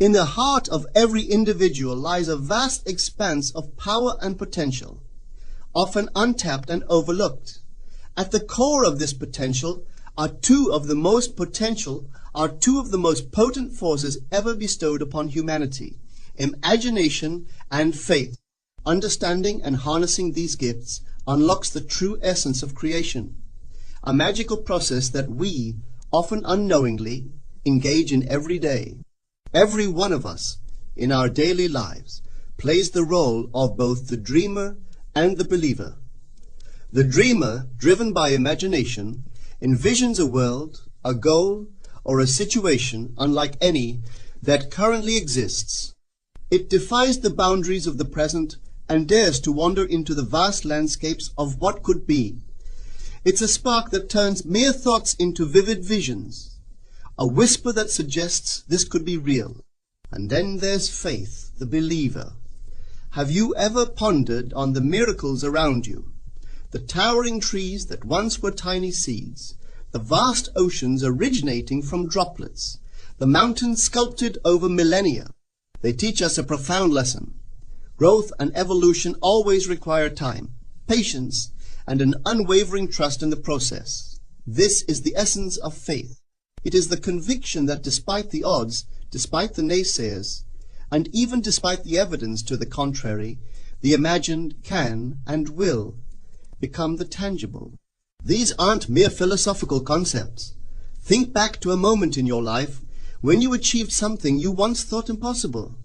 In the heart of every individual lies a vast expanse of power and potential, often untapped and overlooked. At the core of this potential are two of the most potent forces ever bestowed upon humanity: imagination and faith. Understanding and harnessing these gifts unlocks the true essence of creation, a magical process that we, often unknowingly, engage in every day. Every one of us, in our daily lives, plays the role of both the dreamer and the believer. The dreamer, driven by imagination, envisions a world, a goal, or a situation unlike any that currently exists. It defies the boundaries of the present and dares to wander into the vast landscapes of what could be. It's a spark that turns mere thoughts into vivid visions, a whisper that suggests this could be real. And then there's faith, the believer. Have you ever pondered on the miracles around you? The towering trees that once were tiny seeds, the vast oceans originating from droplets, the mountains sculpted over millennia. They teach us a profound lesson. Growth and evolution always require time, patience, and an unwavering trust in the process. This is the essence of faith. It is the conviction that despite the odds, despite the naysayers, and even despite the evidence to the contrary, the imagined can and will become the tangible. These aren't mere philosophical concepts. Think back to a moment in your life when you achieved something you once thought impossible.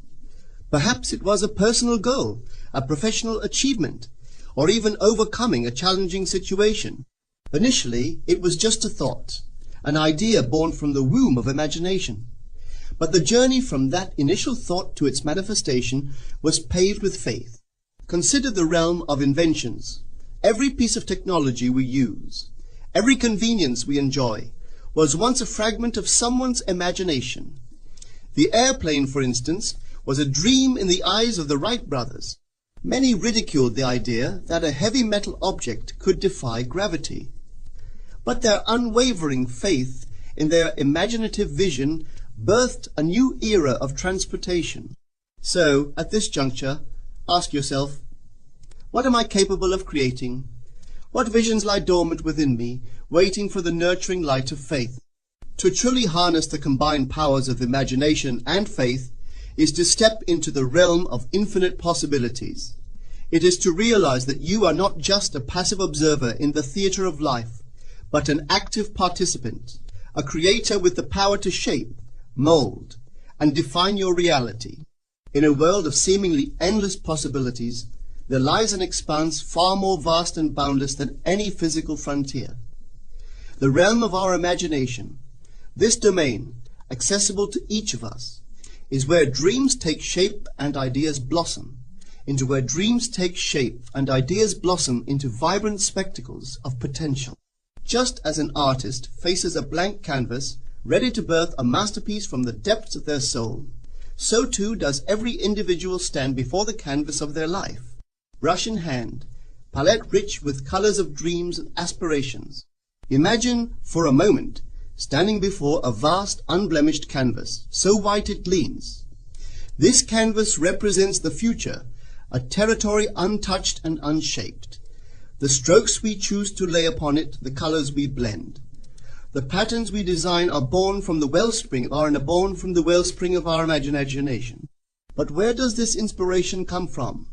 Perhaps it was a personal goal, a professional achievement, or even overcoming a challenging situation. Initially, it was just a thought, an idea born from the womb of imagination. But the journey from that initial thought to its manifestation was paved with faith. Consider the realm of inventions. Every piece of technology we use, every convenience we enjoy, was once a fragment of someone's imagination. The airplane, for instance, was a dream in the eyes of the Wright brothers. Many ridiculed the idea that a heavy metal object could defy gravity. But their unwavering faith in their imaginative vision birthed a new era of transportation. So, at this juncture, ask yourself, what am I capable of creating? What visions lie dormant within me, waiting for the nurturing light of faith? To truly harness the combined powers of imagination and faith is to step into the realm of infinite possibilities. It is to realize that you are not just a passive observer in the theater of life, but an active participant, a creator with the power to shape, mold, and define your reality. In a world of seemingly endless possibilities, there lies an expanse far more vast and boundless than any physical frontier. The realm of our imagination, this domain, accessible to each of us, is where dreams take shape and ideas blossom, into vibrant spectacles of potential. Just as an artist faces a blank canvas, ready to birth a masterpiece from the depths of their soul, so too does every individual stand before the canvas of their life, brush in hand, palette rich with colors of dreams and aspirations. Imagine, for a moment, standing before a vast, unblemished canvas, so white it gleams. This canvas represents the future, a territory untouched and unshaped. The strokes we choose to lay upon it, the colors we blend. The patterns we design are born from the wellspring of our imagination. But where does this inspiration come from?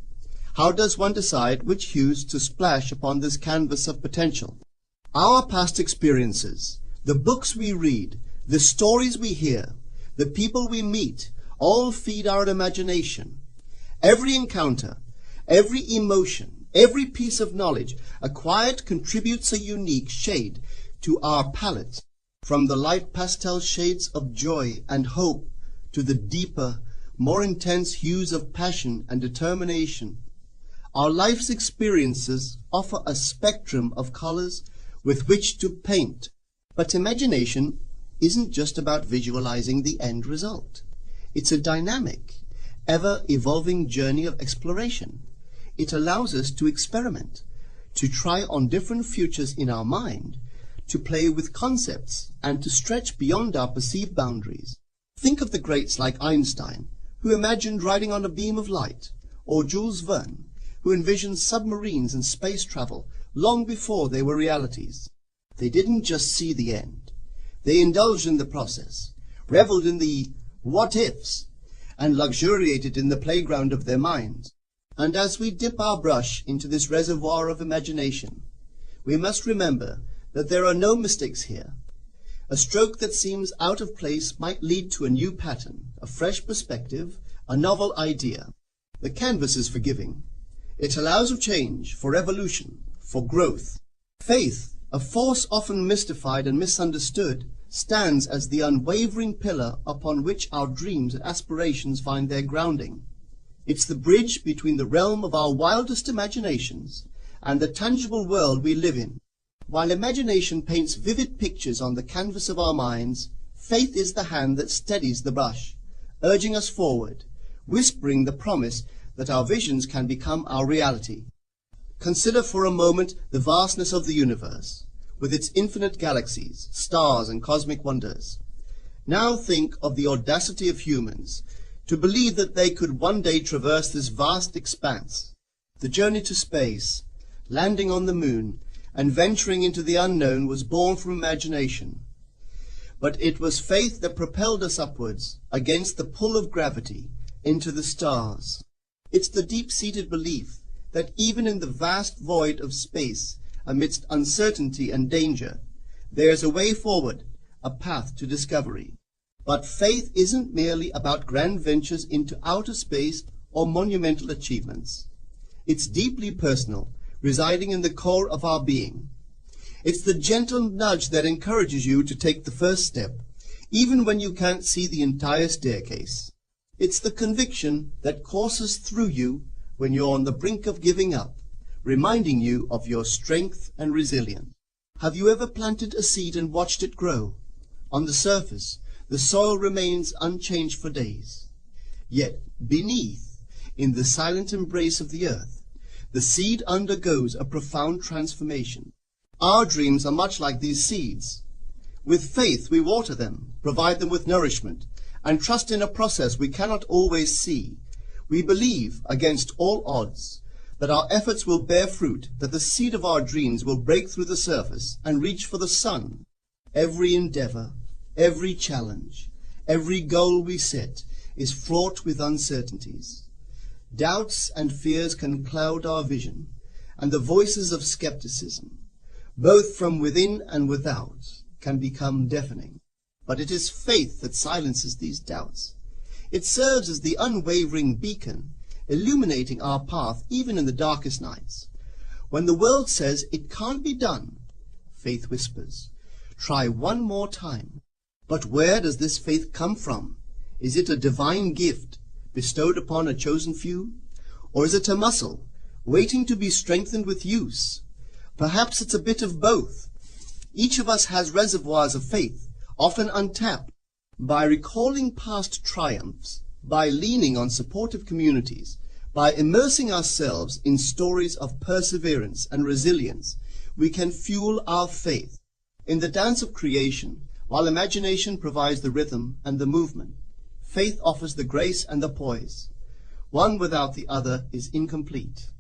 How does one decide which hues to splash upon this canvas of potential? Our past experiences, the books we read, the stories we hear, the people we meet, all feed our imagination. Every encounter, every emotion, every piece of knowledge acquired contributes a unique shade to our palette, from the light pastel shades of joy and hope to the deeper, more intense hues of passion and determination. Our life's experiences offer a spectrum of colors with which to paint. But imagination isn't just about visualizing the end result. It's a dynamic, ever-evolving journey of exploration. It allows us to experiment, to try on different futures in our mind, to play with concepts, and to stretch beyond our perceived boundaries. Think of the greats like Einstein, who imagined riding on a beam of light, or Jules Verne, who envisioned submarines and space travel long before they were realities. They didn't just see the end. They indulged in the process, reveled in the what-ifs, and luxuriated in the playground of their minds. And as we dip our brush into this reservoir of imagination, we must remember that there are no mistakes here. A stroke that seems out of place might lead to a new pattern, a fresh perspective, a novel idea. The canvas is forgiving. It allows of change, for evolution, for growth. Faith, a force often mystified and misunderstood, stands as the unwavering pillar upon which our dreams and aspirations find their grounding. It's the bridge between the realm of our wildest imaginations and the tangible world we live in. While imagination paints vivid pictures on the canvas of our minds, faith is the hand that steadies the brush, urging us forward, whispering the promise that our visions can become our reality. Consider for a moment the vastness of the universe, with its infinite galaxies, stars, and cosmic wonders. Now think of the audacity of humans to believe that they could one day traverse this vast expanse. The journey to space, landing on the moon, and venturing into the unknown was born from imagination. But it was faith that propelled us upwards, against the pull of gravity, into the stars. It's the deep-seated belief that even in the vast void of space, amidst uncertainty and danger, there is a way forward, a path to discovery. But faith isn't merely about grand ventures into outer space or monumental achievements. It's deeply personal, residing in the core of our being. It's the gentle nudge that encourages you to take the first step, even when you can't see the entire staircase. It's the conviction that courses through you when you're on the brink of giving up, reminding you of your strength and resilience. Have you ever planted a seed and watched it grow? On the surface, the soil remains unchanged for days. Yet, beneath, in the silent embrace of the earth, the seed undergoes a profound transformation. Our dreams are much like these seeds. With faith, we water them, provide them with nourishment, and trust in a process we cannot always see. We believe, against all odds, that our efforts will bear fruit, that the seed of our dreams will break through the surface and reach for the sun. Every endeavor, every challenge, every goal we set is fraught with uncertainties. Doubts and fears can cloud our vision, and the voices of skepticism, both from within and without, can become deafening. But it is faith that silences these doubts. It serves as the unwavering beacon, illuminating our path even in the darkest nights. When the world says it can't be done, faith whispers, "Try one more time." But where does this faith come from? Is it a divine gift bestowed upon a chosen few? Or is it a muscle, waiting to be strengthened with use? Perhaps it's a bit of both. Each of us has reservoirs of faith, often untapped. By recalling past triumphs, by leaning on supportive communities, by immersing ourselves in stories of perseverance and resilience, we can fuel our faith. In the dance of creation, while imagination provides the rhythm and the movement, faith offers the grace and the poise. One without the other is incomplete.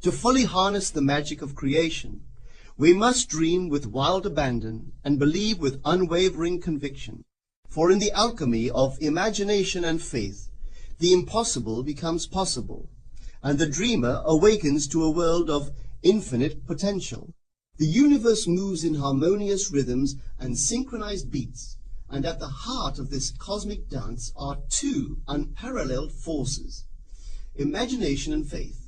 To fully harness the magic of creation, we must dream with wild abandon and believe with unwavering conviction. For in the alchemy of imagination and faith, the impossible becomes possible, and the dreamer awakens to a world of infinite potential. The universe moves in harmonious rhythms and synchronized beats, and at the heart of this cosmic dance are two unparalleled forces, imagination and faith.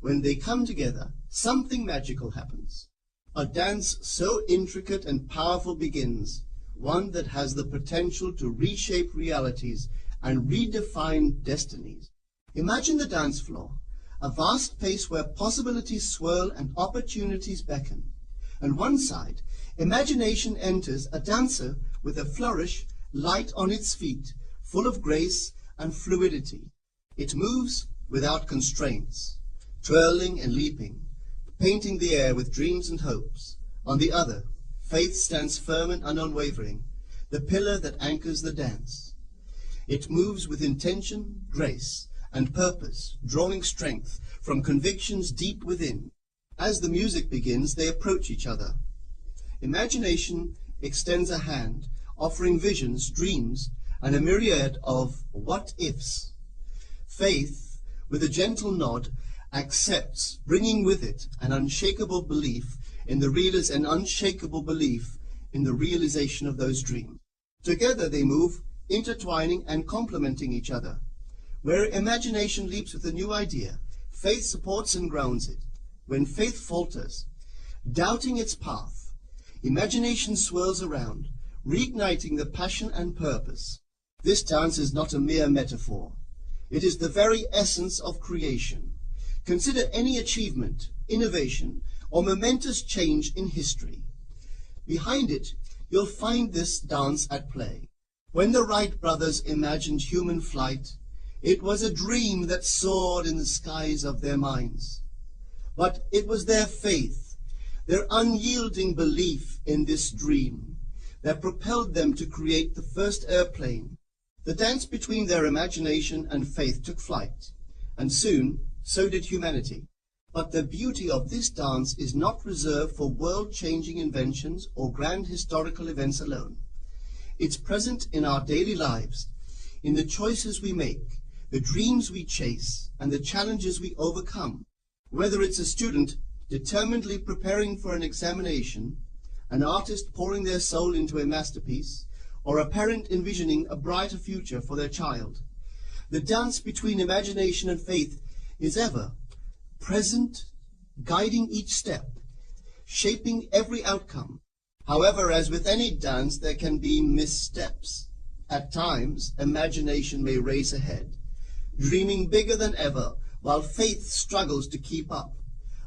When they come together, something magical happens. A dance so intricate and powerful begins, one that has the potential to reshape realities and redefine destinies. Imagine the dance floor, a vast space where possibilities swirl and opportunities beckon. On one side, imagination enters, a dancer with a flourish, light on its feet, full of grace and fluidity. It moves without constraints, twirling and leaping, painting the air with dreams and hopes. On the other, faith stands firm and unwavering, the pillar that anchors the dance. It moves with intention, grace, and purpose, drawing strength from convictions deep within. As the music begins, they approach each other. Imagination extends a hand, offering visions, dreams, and a myriad of what-ifs. Faith, with a gentle nod, accepts, bringing with it an unshakable belief in the realization of those dreams. Together they move, intertwining and complementing each other. Where imagination leaps with a new idea, faith supports and grounds it. When faith falters, doubting its path, imagination swirls around, reigniting the passion and purpose. This dance is not a mere metaphor. It is the very essence of creation. Consider any achievement, innovation, or momentous change in history. Behind it, you'll find this dance at play. When the Wright brothers imagined human flight, it was a dream that soared in the skies of their minds. But it was their faith, their unyielding belief in this dream, that propelled them to create the first airplane. The dance between their imagination and faith took flight, and soon so did humanity. But the beauty of this dance is not reserved for world-changing inventions or grand historical events alone. It's present in our daily lives, in the choices we make, the dreams we chase, and the challenges we overcome. Whether it's a student determinedly preparing for an examination, an artist pouring their soul into a masterpiece, or a parent envisioning a brighter future for their child, the dance between imagination and faith is ever present, guiding each step, shaping every outcome. However, as with any dance, there can be missteps. At times, imagination may race ahead, dreaming bigger than ever, while faith struggles to keep up,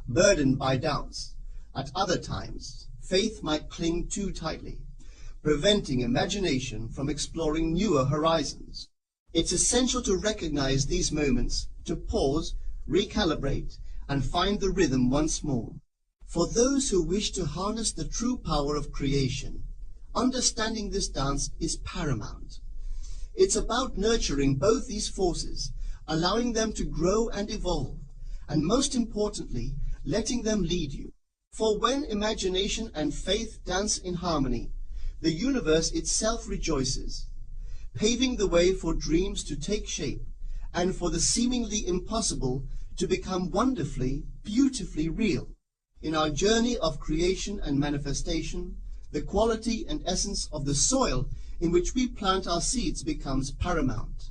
burdened by doubts. At other times, faith might cling too tightly, preventing imagination from exploring newer horizons. It's essential to recognize these moments, to pause, recalibrate, and find the rhythm once more. For those who wish to harness the true power of creation, understanding this dance is paramount. It's about nurturing both these forces, allowing them to grow and evolve, and most importantly, letting them lead you. For when imagination and faith dance in harmony, the universe itself rejoices, paving the way for dreams to take shape and for the seemingly impossible to become wonderfully, beautifully real. In our journey of creation and manifestation, the quality and essence of the soil in which we plant our seeds becomes paramount.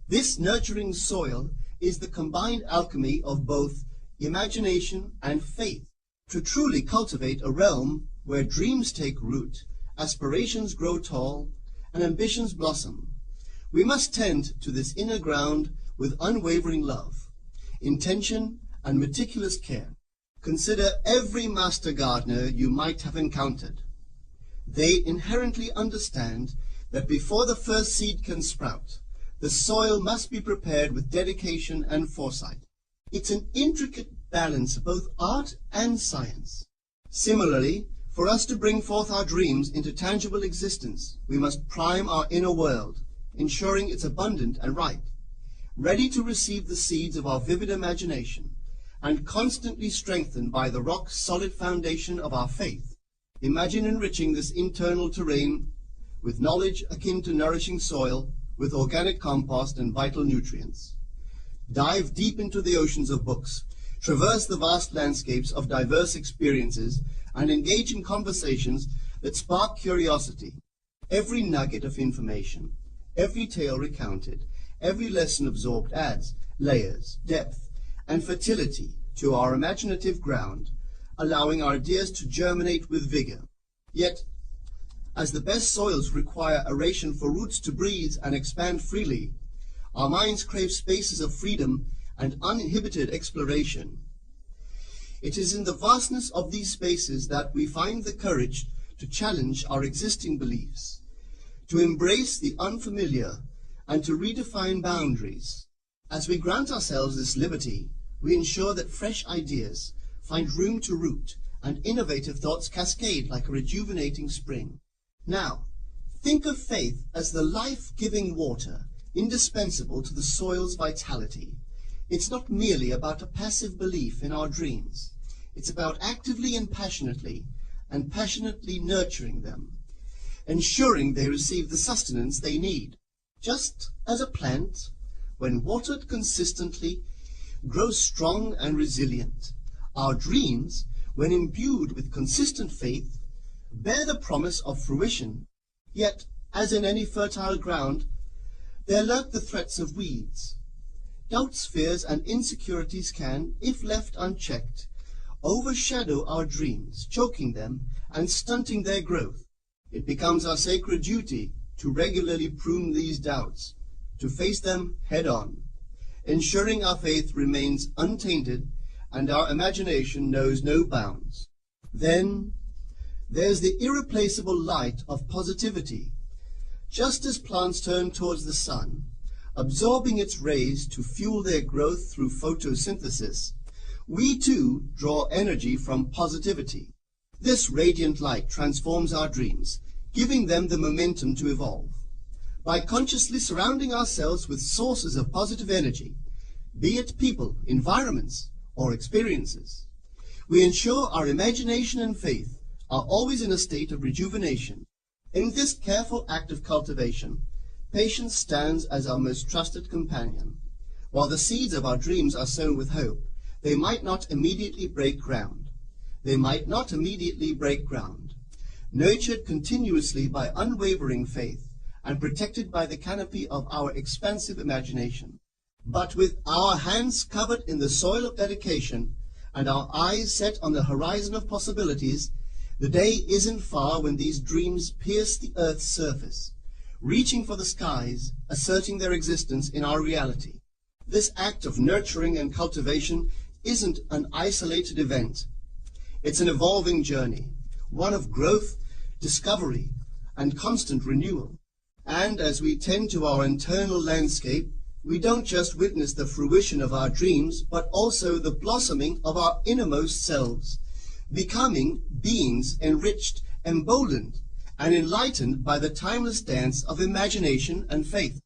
This nurturing soil is the combined alchemy of both imagination and faith. To truly cultivate a realm where dreams take root, aspirations grow tall, and ambitions blossom, we must tend to this inner ground with unwavering love, intention, and meticulous care. Consider every master gardener you might have encountered. They inherently understand that before the first seed can sprout, the soil must be prepared with dedication and foresight. It's an intricate balance of both art and science. Similarly, for us to bring forth our dreams into tangible existence, we must prime our inner world, ensuring it's abundant and ripe, ready to receive the seeds of our vivid imagination, and constantly strengthened by the rock-solid foundation of our faith. Imagine enriching this internal terrain with knowledge akin to nourishing soil, with organic compost and vital nutrients. Dive deep into the oceans of books, traverse the vast landscapes of diverse experiences, and engage in conversations that spark curiosity. Every nugget of information, every tale recounted, every lesson absorbed adds layers, depth, and fertility to our imaginative ground, allowing our ideas to germinate with vigor. Yet, as the best soils require aeration for roots to breathe and expand freely, our minds crave spaces of freedom and uninhibited exploration. It is in the vastness of these spaces that we find the courage to challenge our existing beliefs, to embrace the unfamiliar, and to redefine boundaries. As we grant ourselves this liberty, we ensure that fresh ideas find room to root and innovative thoughts cascade like a rejuvenating spring. Now, think of faith as the life-giving water indispensable to the soil's vitality. It's not merely about a passive belief in our dreams. It's about actively and passionately nurturing them, ensuring they receive the sustenance they need. Just as a plant, when watered consistently, grows strong and resilient, our dreams, when imbued with consistent faith, bear the promise of fruition. Yet, as in any fertile ground, there lurk the threats of weeds. Doubts, fears, and insecurities can, if left unchecked, overshadow our dreams, choking them and stunting their growth. It becomes our sacred duty to regularly prune these doubts, to face them head-on, ensuring our faith remains untainted and our imagination knows no bounds. Then there's the irreplaceable light of positivity. Just as plants turn towards the sun, absorbing its rays to fuel their growth through photosynthesis, we too draw energy from positivity. This radiant light transforms our dreams, giving them the momentum to evolve. By consciously surrounding ourselves with sources of positive energy, be it people, environments, or experiences, we ensure our imagination and faith are always in a state of rejuvenation. In this careful act of cultivation, patience stands as our most trusted companion. While the seeds of our dreams are sown with hope, they might not immediately break ground. Nurtured continuously by unwavering faith and protected by the canopy of our expansive imagination. But with our hands covered in the soil of dedication and our eyes set on the horizon of possibilities, the day isn't far when these dreams pierce the earth's surface, reaching for the skies, asserting their existence in our reality. This act of nurturing and cultivation isn't an isolated event. It's an evolving journey, one of growth, discovery, and constant renewal. And as we tend to our internal landscape, we don't just witness the fruition of our dreams, but also the blossoming of our innermost selves, becoming beings enriched, emboldened, and enlightened by the timeless dance of imagination and faith.